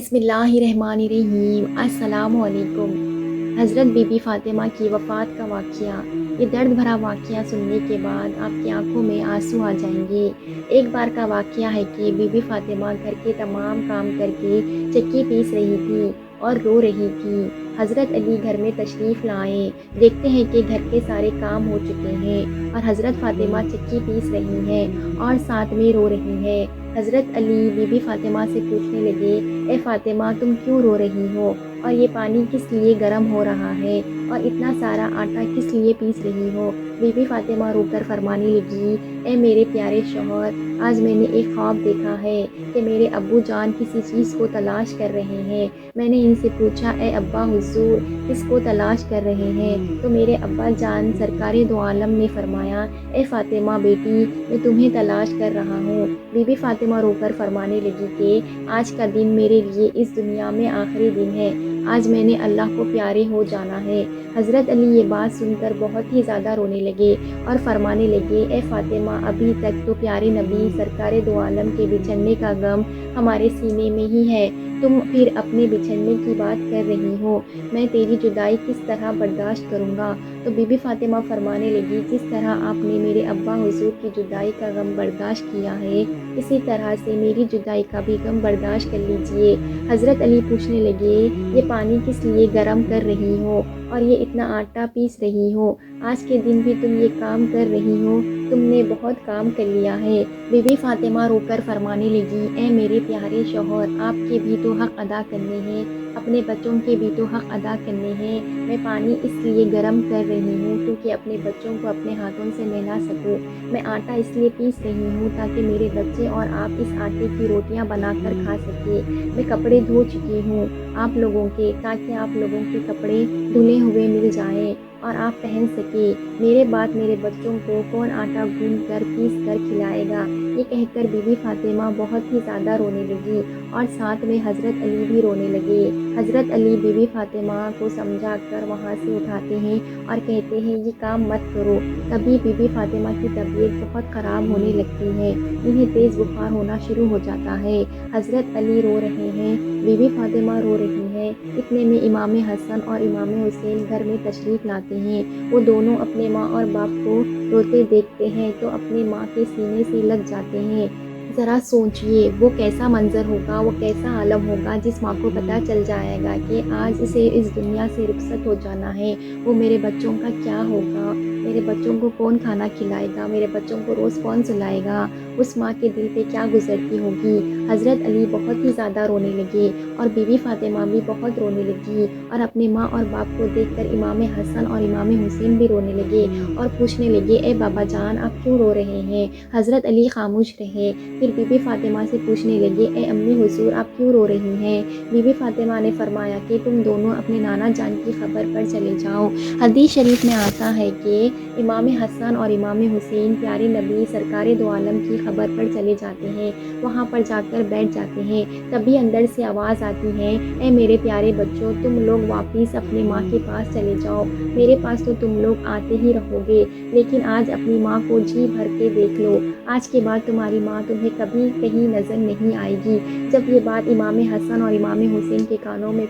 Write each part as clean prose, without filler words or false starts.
بسم اللہ الرحمن الرحیم، السلام علیکم۔ حضرت بی بی فاطمہ کی وفات کا واقعہ۔ یہ درد بھرا واقعہ سننے کے بعد آپ کی آنکھوں میں آنسو آ جائیں گے۔ ایک بار کا واقعہ ہے کہ بی بی فاطمہ گھر کے تمام کام کر کے چکی پیس رہی تھی اور رو رہی تھی۔ حضرت علی گھر میں تشریف لائے، دیکھتے ہیں کہ گھر کے سارے کام ہو چکے ہیں اور حضرت فاطمہ چکی پیس رہی ہیں اور ساتھ میں رو رہی ہیں۔ حضرت علی بی بی فاطمہ سے پوچھنے لگے، اے فاطمہ تم کیوں رو رہی ہو اور یہ پانی کس لیے گرم ہو رہا ہے اور اتنا سارا آٹا کس لیے پیس رہی ہو؟ بی بی فاطمہ رو کر فرمانے لگی، اے میرے پیارے شوہر، آج میں نے ایک خواب دیکھا ہے کہ میرے ابو جان کسی چیز کو تلاش کر رہے ہیں۔ میں نے ان سے پوچھا، اے ابا حضور کس کو تلاش کر رہے ہیں؟ تو میرے ابا جان سرکار دو عالم نے فرمایا، اے فاطمہ بیٹی میں تمہیں تلاش کر رہا ہوں۔ بی بی فاطمہ رو کر فرمانے لگی کہ آج کا دن میرے لیے اس دنیا میں آخری دن ہے، آج میں نے اللہ کو پیارے ہو جانا ہے۔ حضرت علی یہ بات سن کر بہت ہی زیادہ رونے لگے اور فرمانے لگے، اے فاطمہ ابھی تک تو پیارے نبی سرکار دو عالم کے بچھڑنے کا غم ہمارے سینے میں ہی ہے، تم پھر اپنے بچھڑنے کی بات کر رہی ہو، میں تیری جدائی کس طرح برداشت کروں گا؟ تو بی بی فاطمہ فرمانے لگی، جس طرح آپ نے میرے ابا حضور کی جدائی کا غم برداشت کیا ہے، اسی طرح سے میری جدائی کا بھی غم برداشت کر لیجئے۔ حضرت علی پوچھنے لگے، یہ پانی کس لیے گرم کر رہی ہو اور یہ اتنا آٹا پیس رہی ہو؟ آج کے دن بھی تم یہ کام کر رہی ہو، تم نے بہت کام کر لیا ہے۔ بی بی فاطمہ رو کر فرمانے لگی، اے میرے پیارے شوہر، آپ کے بھی تو حق ادا کرنے ہیں، اپنے بچوں کے بھی تو حق ادا کرنے ہیں۔ میں پانی اس لیے گرم کر رہی ہوں کیونکہ اپنے بچوں کو اپنے ہاتھوں سے نہلا سکوں، میں آٹا اس لیے پیس رہی ہوں تاکہ میرے بچے اور آپ اس آٹے کی روٹیاں بنا کر کھا سکیں، میں کپڑے دھو چکی ہوں آپ لوگوں کے تاکہ آپ لوگوں کے کپڑے دھلے ہوئے مل جائیں اور آپ پہن سکیں، میرے بعد میرے بچوں کو کون آٹا گوندھ کر پیس کر کھلائے گا؟ یہ کہہ کر بی بی فاطمہ بہت ہی زیادہ رونے لگی اور ساتھ میں حضرت علی بھی رونے لگے۔ حضرت علی بی بی فاطمہ کو سمجھا کر وہاں سے اٹھاتے ہیں اور کہتے ہیں، یہ کام مت کرو۔ تبھی بی بی فاطمہ کی طبیعت بہت خراب ہونے لگتی ہے، انہیں تیز بخار ہونا شروع ہو جاتا ہے۔ حضرت علی رو رہے ہیں، بی بی فاطمہ رو رہی ہیں، اتنے میں امام حسن اور امام حسین گھر میں تشریف لاتے ہیں۔ وہ دونوں اپنے ماں اور باپ کو روتے دیکھتے ہیں تو اپنے ماں کے سینے سے لگ جاتے ہیں۔ ذرا سوچئے وہ کیسا منظر ہوگا، وہ کیسا عالم ہوگا جس ماں کو پتہ چل جائے گا کہ آج اسے اس دنیا سے رخصت ہو جانا ہے، وہ میرے بچوں کا کیا ہوگا؟ میرے بچوں کو کون کھانا کھلائے گا؟ میرے بچوں کو روز کون سلائے گا؟ اس ماں کے دل پہ کیا گزرتی ہوگی؟ حضرت علی بہت ہی زیادہ رونے لگے اور بی بی فاطمہ بھی بہت رونے لگی اور اپنے ماں اور باپ کو دیکھ کر امام حسن اور امام حسین بھی رونے لگے اور پوچھنے لگے، اے بابا جان آپ کیوں رو رہے ہیں؟ حضرت علی خاموش رہے، پھر بی بی فاطمہ سے پوچھنے لگے، اے امی حضور آپ کیوں رو رہی ہیں؟ بی بی فاطمہ نے فرمایا کہ تم دونوں اپنے نانا جان کی خبر پر چلے جاؤ۔ حدیث شریف میں آتا ہے کہ امام حسن اور امام حسین پیارے نبی سرکار دو عالم کی خبر پر چلے جاتے ہیں، وہاں پر جا کر بیٹھ جاتے ہیں، تبھی اندر سے آواز آتی ہے، اے میرے پیارے بچوں تم لوگ واپس اپنی ماں کے پاس چلے جاؤ، میرے پاس تو تم لوگ آتے ہی رہو گے، لیکن آج اپنی ماں کو جی بھر کے دیکھ لو، آج کے بعد تمہاری ماں تمہیں کبھی کہیں نظر نہیں آئے گی۔ جب یہ بات امام حسن اور امام حسین کے کانوں میں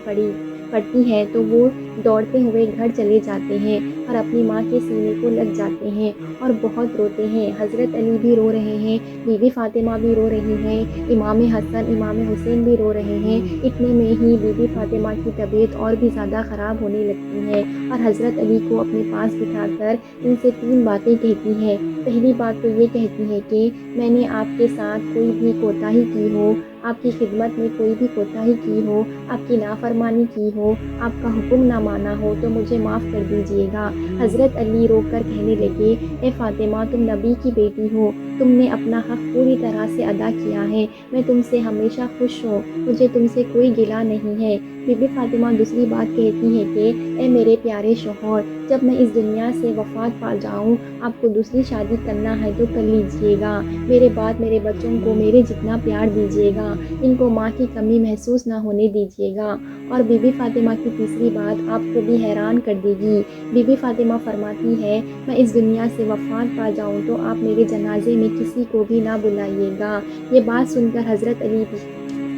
پڑتی ہے تو وہ دوڑتے ہوئے گھر چلے جاتے ہیں اور اپنی ماں کے سینے کو لگ جاتے ہیں اور بہت روتے ہیں۔ حضرت علی بھی رو رہے ہیں، بی بی فاطمہ بھی رو رہی ہیں، امام حسن امام حسین بھی رو رہے ہیں، اتنے میں ہی بی بی فاطمہ کی طبیعت اور بھی زیادہ خراب ہونے لگتی ہے اور حضرت علی کو اپنے پاس بٹھا کر ان سے 3 باتیں کہتی ہے۔ پہلی بات تو یہ کہتی ہے کہ میں نے آپ کے ساتھ کوئی بھی کوتاہی کی ہو، آپ کی خدمت میں کوئی بھی کوتاہی کی ہو، آپ کی نافرمانی کی ہو، آپ کا حکم نہ مانا ہو تو مجھے معاف کر دیجئے گا۔ حضرت علی رو کر کہنے لگے، اے فاطمہ تم نبی کی بیٹی ہو، تم نے اپنا حق پوری طرح سے ادا کیا ہے، میں تم سے ہمیشہ خوش ہوں، مجھے تم سے کوئی گلہ نہیں ہے۔ بی بی فاطمہ دوسری بات کہتی ہے کہ اے میرے پیارے شوہر، جب میں اس دنیا سے وفات پا جاؤں، آپ کو دوسری شادی کرنا ہے تو کر لیجئے گا، میرے بعد میرے بچوں کو میرے جتنا پیار دیجئے گا، ان کو ماں کی کمی محسوس نہ ہونے دیجئے گا۔ اور بی بی فاطمہ کی تیسری بات آپ کو بھی حیران کر دے گی۔ بی بی فاطمہ فرماتی ہے، میں اس دنیا سے وفات پا جاؤں تو آپ میرے جنازے میں کسی کو بھی نہ بلائیے گا۔ یہ بات سن کر حضرت علی بھی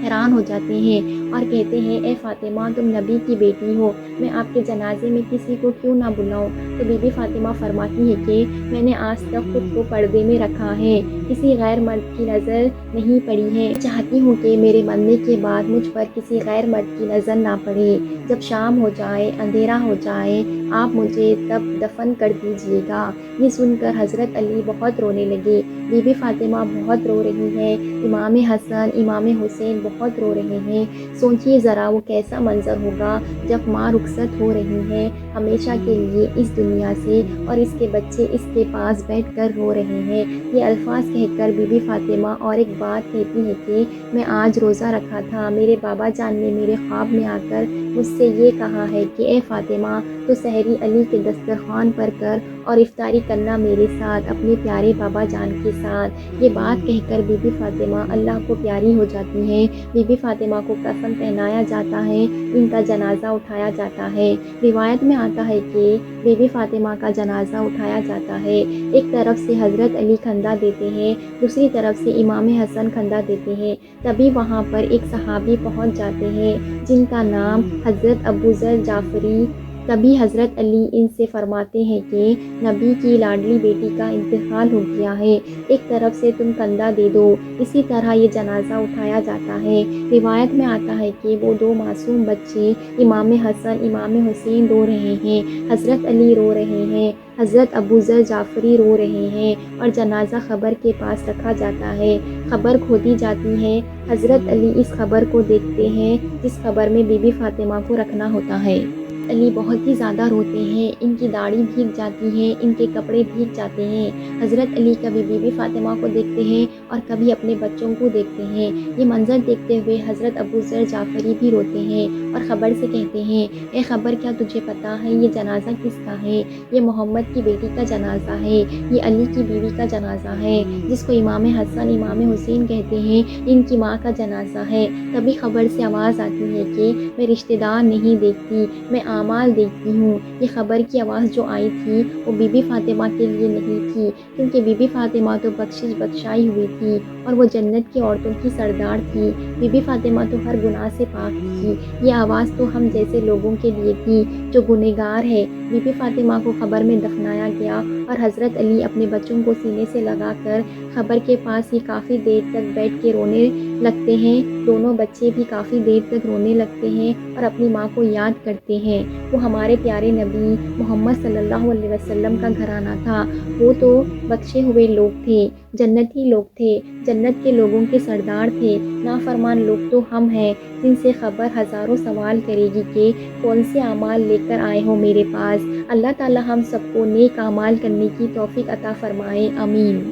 حیران ہو جاتے ہیں اور کہتے ہیں اے فاطمہ تم نبی کی بیٹی ہو، میں آپ کے جنازے میں کسی کو کیوں نہ بلاؤں؟ تو بی بی فاطمہ فرماتی ہے کہ میں نے آج تک خود کو پردے میں رکھا ہے، کسی غیر مرد کی نظر نہیں پڑی ہے، میں چاہتی ہوں کہ میرے مرنے کے بعد مجھ پر کسی غیر مرد کی نظر نہ پڑے، جب شام ہو جائے اندھیرا ہو جائے آپ مجھے تب دفن کر دیجیے گا۔ یہ سن کر حضرت علی بہت رونے لگے، بی بی فاطمہ بہت رو رہی ہے، امام حسن امام حسین بہت رو رہے ہیں۔ سوچیے ذرا وہ کیسا منظر ہوگا جب ماں رخصت ہو رہی ہے ہمیشہ کے لیے اس دنیا سے، اور اس کے بچے اس کے پاس بیٹھ کر رو رہے ہیں۔ یہ الفاظ کہہ کر بی بی فاطمہ اور ایک بات کہتی ہے کہ میں آج روزہ رکھا تھا، میرے بابا جان نے میرے خواب میں آ کر مجھ سے یہ کہا ہے کہ اے فاطمہ تو سحری علی کے دسترخوان پر کر اور افطاری کرنا میرے ساتھ، اپنے پیارے بابا جان کے ساتھ۔ یہ بات کہہ کر بی بی فاطمہ اللہ کو پیاری ہو جاتی ہیں، بی بی فاطمہ کو کفن پہنایا جاتا ہے، ان کا جنازہ اٹھایا جاتا ہے۔ روایت میں آتا ہے کہ بی بی فاطمہ کا جنازہ اٹھایا جاتا ہے، ایک طرف سے حضرت علی کندھا دیتے ہیں، دوسری طرف سے امام حسن کندھا دیتے ہیں، تبھی وہاں پر ایک صحابی پہنچ جاتے ہیں جن کا نام حضرت ابوذر جعفری۔ تبھی حضرت علی ان سے فرماتے ہیں کہ نبی کی لاڈلی بیٹی کا انتقال ہو گیا ہے، ایک طرف سے تم کندھا دے دو۔ اسی طرح یہ جنازہ اٹھایا جاتا ہے۔ روایت میں آتا ہے کہ وہ دو معصوم بچے امام حسن امام حسین رو رہے ہیں، حضرت علی رو رہے ہیں، حضرت ابوذر جعفری رو رہے ہیں، اور جنازہ قبر کے پاس رکھا جاتا ہے، قبر کھودی جاتی ہے، حضرت علی اس قبر کو دیکھتے ہیں جس قبر میں بی بی فاطمہ کو رکھنا ہوتا ہے۔ علی بہت ہی زیادہ روتے ہیں، ان کی داڑھی بھیگ جاتی ہے، ان کے کپڑے بھیگ جاتے ہیں۔ حضرت علی کبھی بی بی فاطمہ کو دیکھتے ہیں اور کبھی اپنے بچوں کو دیکھتے ہیں۔ یہ منظر دیکھتے ہوئے حضرت ابوذر جعفری بھی روتے ہیں اور خبر سے کہتے ہیں اے خبر کیا تجھے پتہ ہے یہ جنازہ کس کا ہے؟ یہ محمد کی بیٹی کا جنازہ ہے، یہ علی کی بیوی کا جنازہ ہے، جس کو امام حسن امام حسین کہتے ہیں، ان کی ماں کا جنازہ ہے۔ تبھی خبر سے آواز آتی ہے کہ میں رشتہ دار نہیں دیکھتی، میں اعمال دیکھتی ہوں۔ یہ خبر کی آواز جو آئی تھی وہ بی بی فاطمہ کے لیے نہیں تھی، کیونکہ بی بی فاطمہ تو بخشش بخشائی ہوئی تھی اور وہ جنت کی عورتوں کی سردار تھی، بی بی فاطمہ تو ہر گناہ سے پاک تھی۔ یہ آواز تو ہم جیسے لوگوں کے لیے تھی جو گنہگار ہے۔ بی بی فاطمہ کو قبر میں دفنایا گیا اور حضرت علی اپنے بچوں کو سینے سے لگا کر قبر کے پاس ہی کافی دیر تک بیٹھ کے رونے لگتے ہیں۔ دونوں بچے بھی کافی دیر تک رونے لگتے ہیں اور اپنی ماں کو یاد کرتے ہیں۔ وہ ہمارے پیارے نبی محمد صلی اللہ علیہ وسلم کا گھرانہ تھا، وہ تو بخشے ہوئے لوگ تھے، جنتی لوگ تھے، جنت کے لوگوں کے سردار تھے۔ نافرمان لوگ تو ہم ہیں جن سے خبر ہزاروں سوال کرے گی کہ کون سے اعمال لے کر آئے ہو میرے پاس۔ اللہ تعالی ہم سب کو نیک اعمال کرنے کی توفیق عطا فرمائے، آمین۔